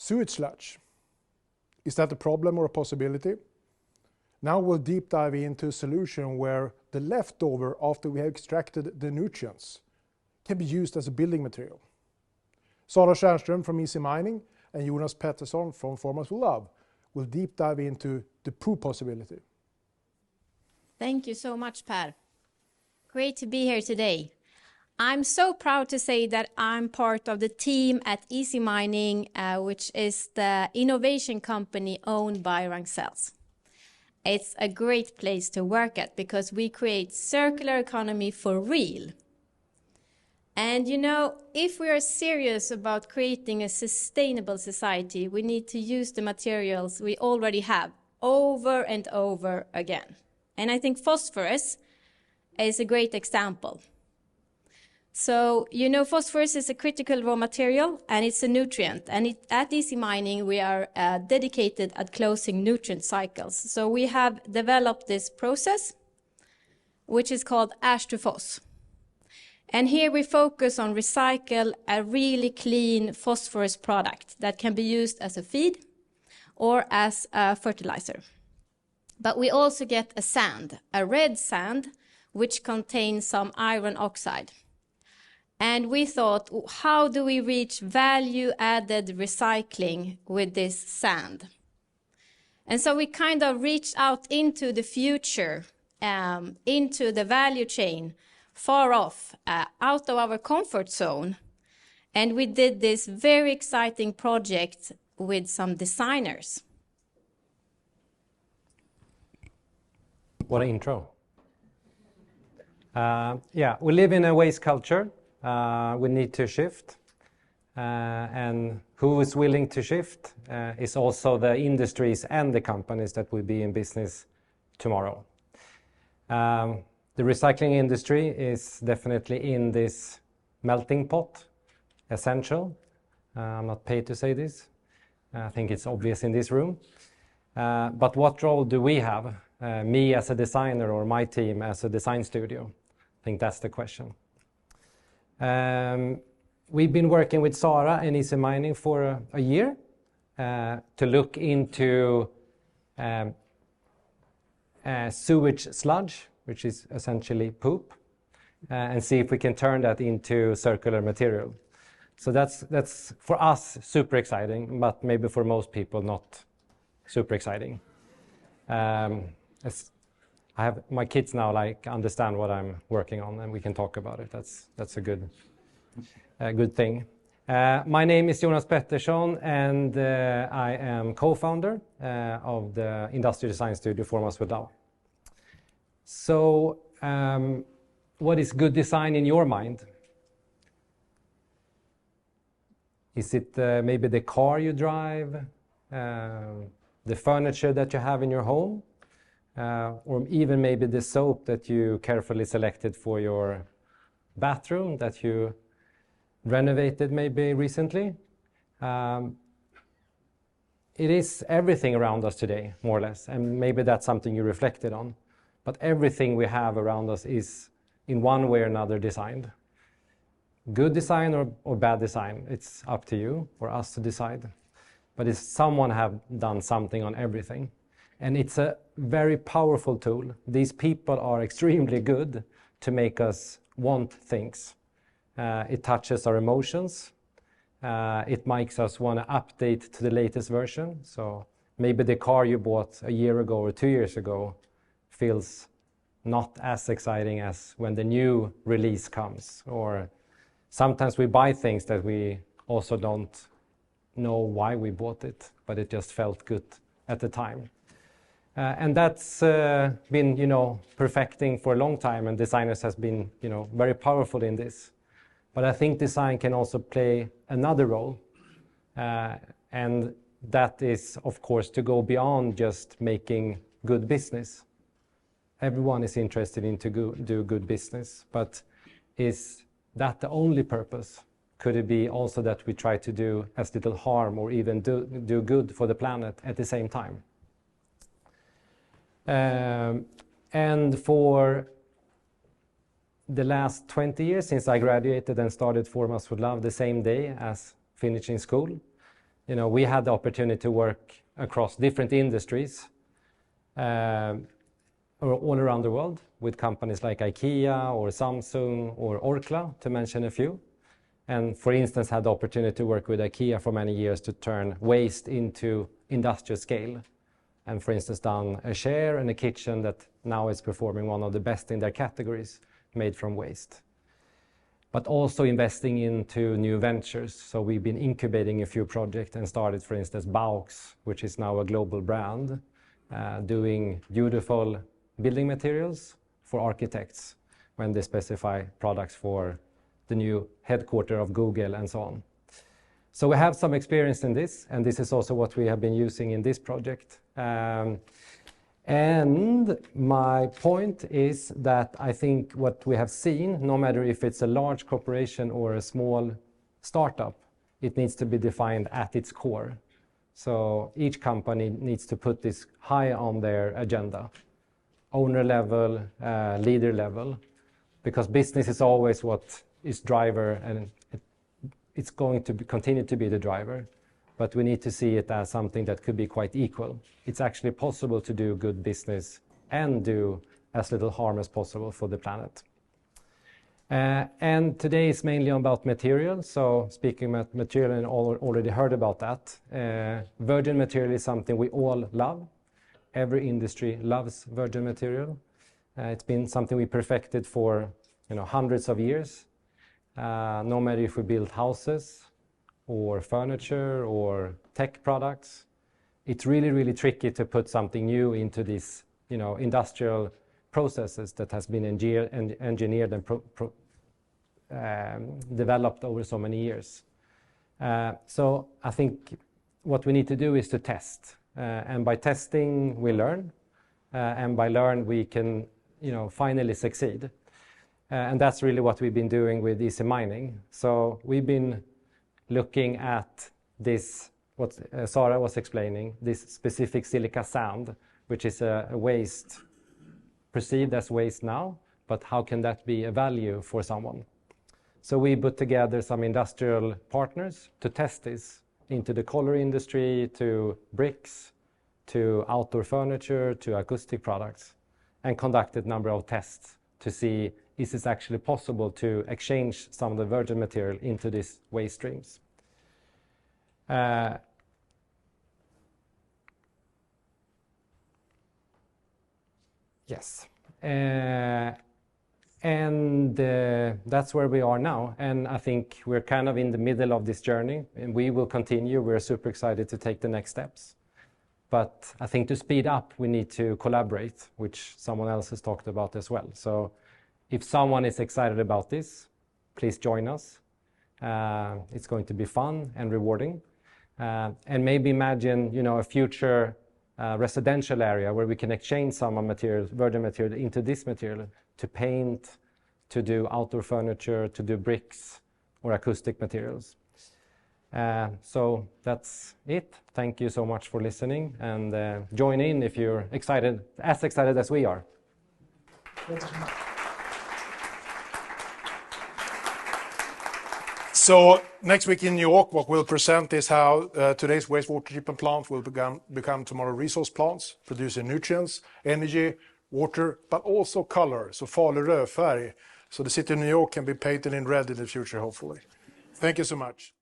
Sewage sludge. Is that a problem or a possibility? Now we'll deep dive into a solution where the leftover after we have extracted the nutrients can be used as a building material. Sara Stiernström from Easy Mining and Jonas Pettersson from Från will deep dive into the poo possibility. Thank you so much, Per. Great to be here today. I'm so proud to say that I'm part of the team at Easy Mining, which is the innovation company owned by Ragn-Sells. It's a great place to work at because we create circular economy for real. And you know, if we are serious about creating a sustainable society, we need to use the materials we already have over and over again. And I think phosphorus is a great example. So, you know, phosphorus is a critical raw material and it's a nutrient. And at Easy Mining, we are dedicated at closing nutrient cycles. So we have developed this process, which is called ash to phos. And here we focus on recycle a really clean phosphorus product that can be used as a feed or as a fertilizer. But we also get a sand, a red sand, which contains some iron oxide. And we thought, how do we reach value-added recycling with this sand? And so we kind of reached out into the future, into the value chain, far off, out of our comfort zone. And we did this very exciting project with some designers. What an intro. Yeah, we live in a waste culture. We need to shift. And who is willing to shift is also the industries and the companies that will be in business tomorrow. The recycling industry is definitely in this melting pot, essential. I'm not paid to say this. I think it's obvious in this room. But what role do we have? Me as a designer or my team as a design studio? I think that's the question. We've been working with Sara and Easy Mining for a year to look into sewage sludge, which is essentially poop, and see if we can turn that into circular material. So that's for us super exciting, but maybe for most people not super exciting. I have my kids now understand what I'm working on, and we can talk about it. That's a good thing. My name is Jonas Pettersson, and I am co-founder of the industrial design studio Från. So, what is good design in your mind? Is it maybe the car you drive, the furniture that you have in your home? Or even maybe the soap that you carefully selected for your bathroom that you renovated maybe recently. It is everything around us today, more or less, and maybe that's something you reflected on. But everything we have around us is in one way or another designed. Good design or bad design, it's up to you or us to decide. But it's someone have done something on everything. And it's a very powerful tool. These people are extremely good to make us want things. It touches our emotions. It makes us want to update to the latest version. So maybe the car you bought a year ago or 2 years ago feels not as exciting as when the new release comes. Or sometimes we buy things that we also don't know why we bought it, but it just felt good at the time. And that's been, perfecting for a long time, and designers has been, very powerful in this. But I think design can also play another role, and that is, of course, to go beyond just making good business. Everyone is interested in to do good business, but is that the only purpose? Could it be also that we try to do as little harm or even do good for the planet at the same time? And for the last 20 years since I graduated and started Från the same day as finishing school, we had the opportunity to work across different industries all around the world with companies like IKEA or Samsung or Orkla, to mention a few. And for instance, had the opportunity to work with IKEA for many years to turn waste into industrial scale. And for instance, done a chair and a kitchen that now is performing one of the best in their categories, made from waste. But also investing into new ventures. So we've been incubating a few projects and started, for instance, Baux, which is now a global brand, doing beautiful building materials for architects when they specify products for the new headquarters of Google and so on. So we have some experience in this, and this is also what we have been using in this project. And my point is that I think what we have seen, no matter if it's a large corporation or a small startup, it needs to be defined at its core. So each company needs to put this high on their agenda, owner level, leader level, because business is always what is driver, and it's going to continue to be the driver. But we need to see it as something that could be quite equal. It's actually possible to do good business and do as little harm as possible for the planet. And today is mainly about material. So speaking about material, and already heard about that. Virgin material is something we all love. Every industry loves virgin material. It's been something we perfected for hundreds of years. No matter if we build houses or furniture or tech products, it's really, really tricky to put something new into these industrial processes that has been engineered and developed over so many years. So I think what we need to do is to test. And by testing, we learn. And by learn, we can finally succeed. And that's really what we've been doing with Easy Mining. So we've been looking at this, what Sara was explaining, this specific silica sand, which is a waste, perceived as waste now, but how can that be a value for someone? So we put together some industrial partners to test this into the color industry, to bricks, to outdoor furniture, to acoustic products, and conducted a number of tests to see is it actually possible to exchange some of the virgin material into these waste streams. Yes. And that's where we are now. And I think we're kind of in the middle of this journey, and we will continue. We're super excited to take the next steps. But I think to speed up, we need to collaborate, which someone else has talked about as well. So if someone is excited about this, please join us. It's going to be fun and rewarding. And maybe imagine, a future residential area where we can exchange some materials, virgin material, into this material to paint, to do outdoor furniture, to do bricks or acoustic materials. So that's it. Thank you so much for listening, and join in if you're excited as we are. So next week in New York, what we'll present is how today's wastewater treatment plant will become tomorrow resource plants, producing nutrients, energy, water, but also color. So överföra. So the city of New York can be painted in red in the future, hopefully. Thank you so much.